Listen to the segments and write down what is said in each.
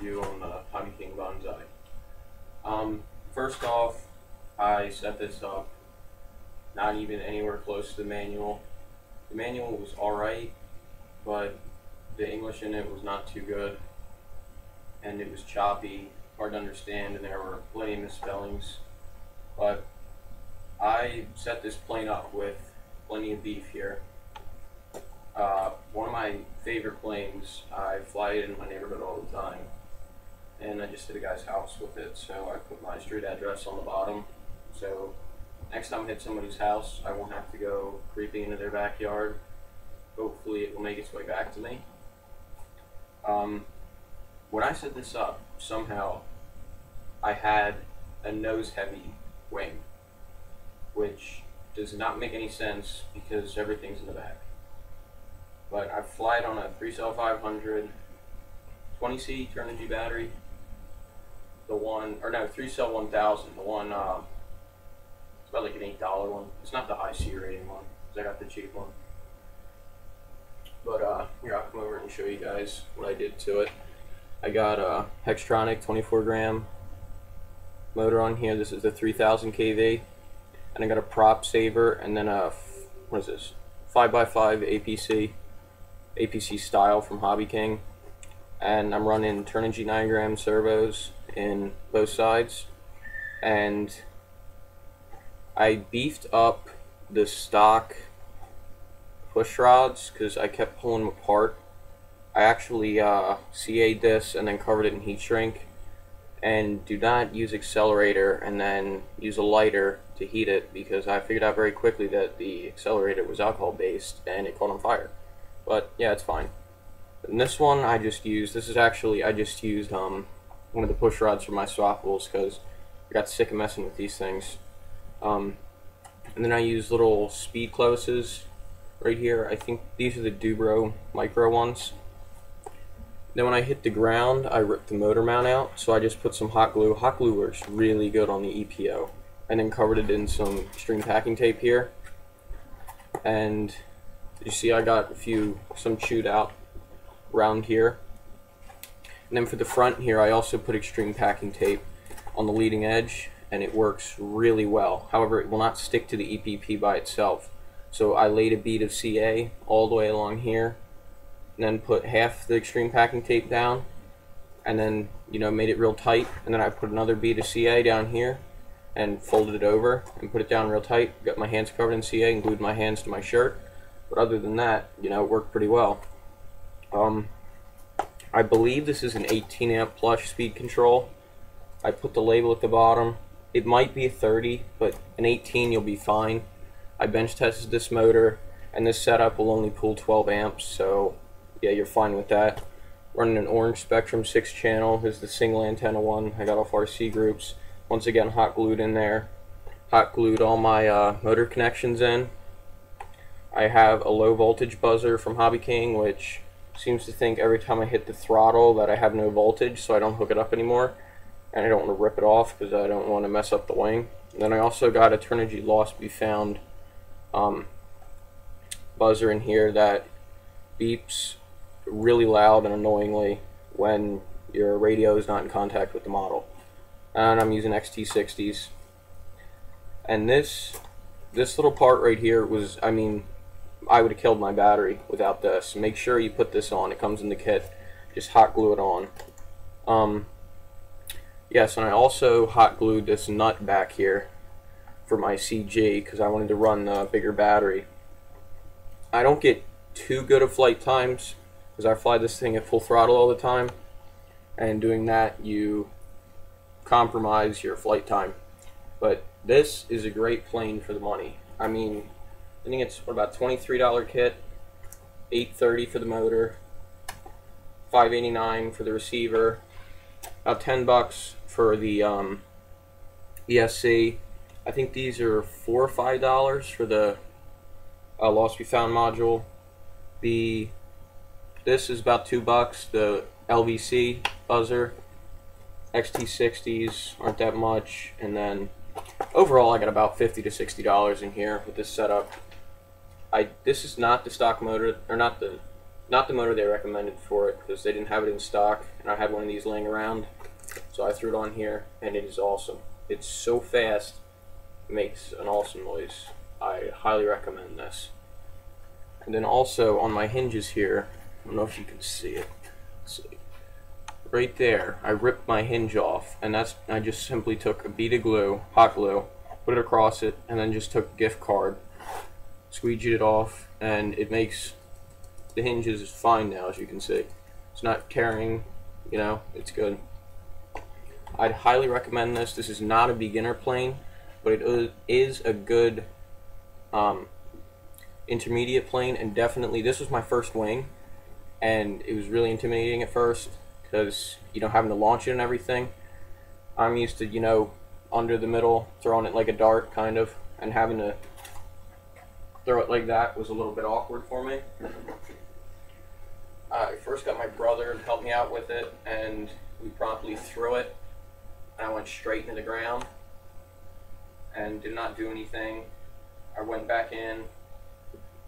review on the Hobby King Bonsai. First off, I set this up not even anywhere close to the manual. The manual was alright, but the English in it was not too good, and it was choppy, hard to understand, and there were plenty of misspellings. But I set this plane up with plenty of beef here. One of my favorite planes, I fly it in my neighborhood all the time, and I just hit a guy's house with it, so I put my street address on the bottom. So next time I hit somebody's house, I won't have to go creeping into their backyard. Hopefully it will make its way back to me. When I set this up, somehow I had a nose-heavy wing, which does not make any sense because everything's in the back. But I fly it on a 3-cell 500, 20C Turnigy battery. The one, or no, 3-cell 1000. The one, it's about like an $8 one. It's not the high C rating one, because I got the cheap one. But here, I'll come over and show you guys what I did to it. I got a Hextronic 24 gram motor on here. This is the 3000 kV. And I got a prop saver, and then a, what is this, 5x5 APC style from Hobby King. And I'm running Turnigy 9-gram servos in both sides. And I beefed up the stock push rods because I kept pulling them apart. I actually CA'd this and then covered it in heat shrink. And do not use accelerator and then use a lighter to heat it, because I figured out very quickly that the accelerator was alcohol based and it caught on fire. But yeah, it's fine. And this one I just used, I just used one of the push rods for my swappables because I got sick of messing with these things. And then I used little speed closes right here. I think these are the Dubro micro ones. Then when I hit the ground, I ripped the motor mount out, so I just put some hot glue. Hot glue works really good on the EPO. And then covered it in some extreme packing tape here. And you see I got some chewed out around here. And then for the front here, I also put extreme packing tape on the leading edge, and it works really well. However, it will not stick to the EPP by itself. So I laid a bead of CA all the way along here, and then put half the extreme packing tape down, and then, you know, made it real tight. And then I put another bead of CA down here and folded it over and put it down real tight. Got my hands covered in CA and glued my hands to my shirt. But other than that, you know, it worked pretty well. I believe this is an 18 amp plush speed control. I put the label at the bottom. It might be a 30, but an 18 you'll be fine. I bench tested this motor, and this setup will only pull 12 amps, so yeah, you're fine with that. Running an orange Spectrum 6 channel. This is the single antenna one I got off RC Groups. Once again, hot glued in there. Hot glued all my motor connections in. I have a low voltage buzzer from Hobby King, which seems to think every time I hit the throttle that I have no voltage, so I don't hook it up anymore. And I don't want to rip it off because I don't want to mess up the wing. And then I also got a Turnigy Lost Be Found buzzer in here that beeps really loud and annoyingly when your radio is not in contact with the model. And I'm using XT60s. And this little part right here was, I mean, I would have killed my battery without this. Make sure you put this on. It comes in the kit. Just hot glue it on. Yes, and I also hot glued this nut back here for my CG because I wanted to run the bigger battery. I don't get too good of flight times because I fly this thing at full throttle all the time, and doing that you compromise your flight time. But this is a great plane for the money. I mean, I think it's about $23 kit, $830 for the motor, $589 for the receiver, about $10 for the ESC. I think these are $4 or $5 for the Lost Be Found module. This is about $2. The LVC buzzer, XT60s aren't that much, and then overall I got about $50 to $60 in here with this setup. This is not the stock motor, or not the not the motor they recommended for it, because they didn't have it in stock, and I had one of these laying around, so I threw it on here, and it is awesome. It's so fast, it makes an awesome noise. I highly recommend this. And then also on my hinges here, I don't know if you can see it. Let's see. Right there, I ripped my hinge off, and I just simply took a bead of glue, hot glue, put it across it, and then just took a gift card, squeegeed it off, and it makes the hinges fine now, as you can see. It's not tearing, you know, it's good. I'd highly recommend this. This is not a beginner plane, but it is a good intermediate plane, and definitely this was my first wing, and it was really intimidating at first because, you know, having to launch it and everything. I'm used to, you know, under the middle, throwing it like a dart, kind of, and having to throw it like that was a little bit awkward for me. I first got my brother to help me out with it, and we promptly threw it, and I went straight into the ground and did not do anything. I went back in,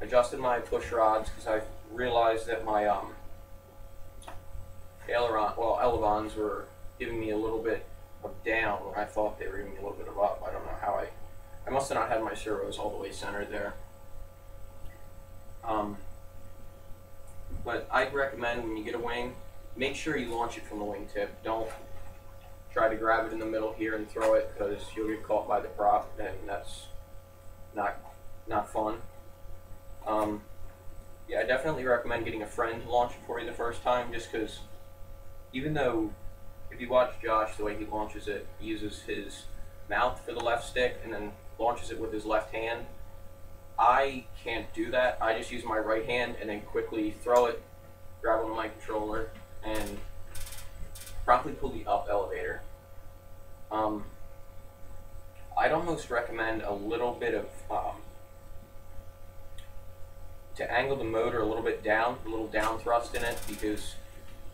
adjusted my push rods, because I realized that my elevons were giving me a little bit of down where I thought they were giving me a little bit of up. I don't know how I must have not had my servos all the way centered there. But I'd recommend when you get a wing, make sure you launch it from the wingtip. Don't try to grab it in the middle here and throw it, because you'll get caught by the prop, and that's not fun. Yeah, I definitely recommend getting a friend to launch it for you the first time, just because even though if you watch Josh, the way he launches it, he uses his mouth for the left stick and then launches it with his left hand. I can't do that. I just use my right hand and then quickly throw it, grab onto my controller, and promptly pull the up elevator. I'd almost recommend a little bit of to angle the motor a little bit down, a little down thrust in it, because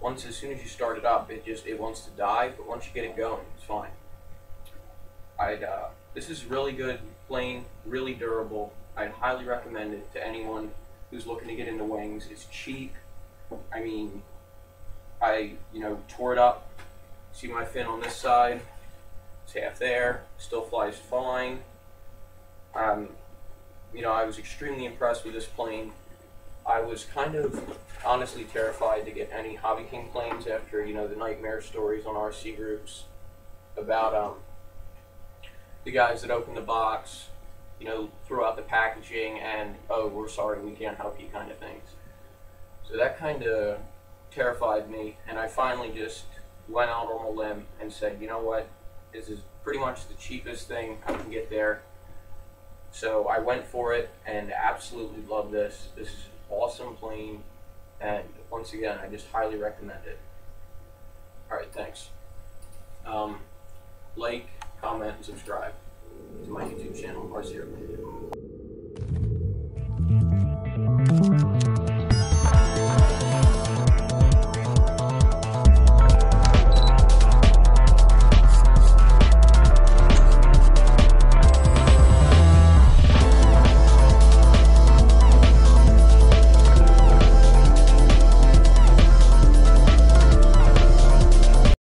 as soon as you start it up, it wants to dive, but once you get it going, it's fine. This is really good plane, really durable. I'd highly recommend it to anyone who's looking to get into wings. It's cheap. I mean, I tore it up. See my fin on this side? It's half there. Still flies fine. I was extremely impressed with this plane. I was kind of honestly terrified to get any Hobby King planes after, the nightmare stories on RC groups about the guys that opened the box, threw out the packaging and, oh, we're sorry, we can't help you kind of things. So that kind of terrified me, and I finally just went out on a limb and said, you know what, this is pretty much the cheapest thing I can get there. So I went for it and absolutely love this. This is an awesome plane, and once again, I just highly recommend it. Alright, thanks. Like, comment, and subscribe to my YouTube channel, RcairplaneNoob.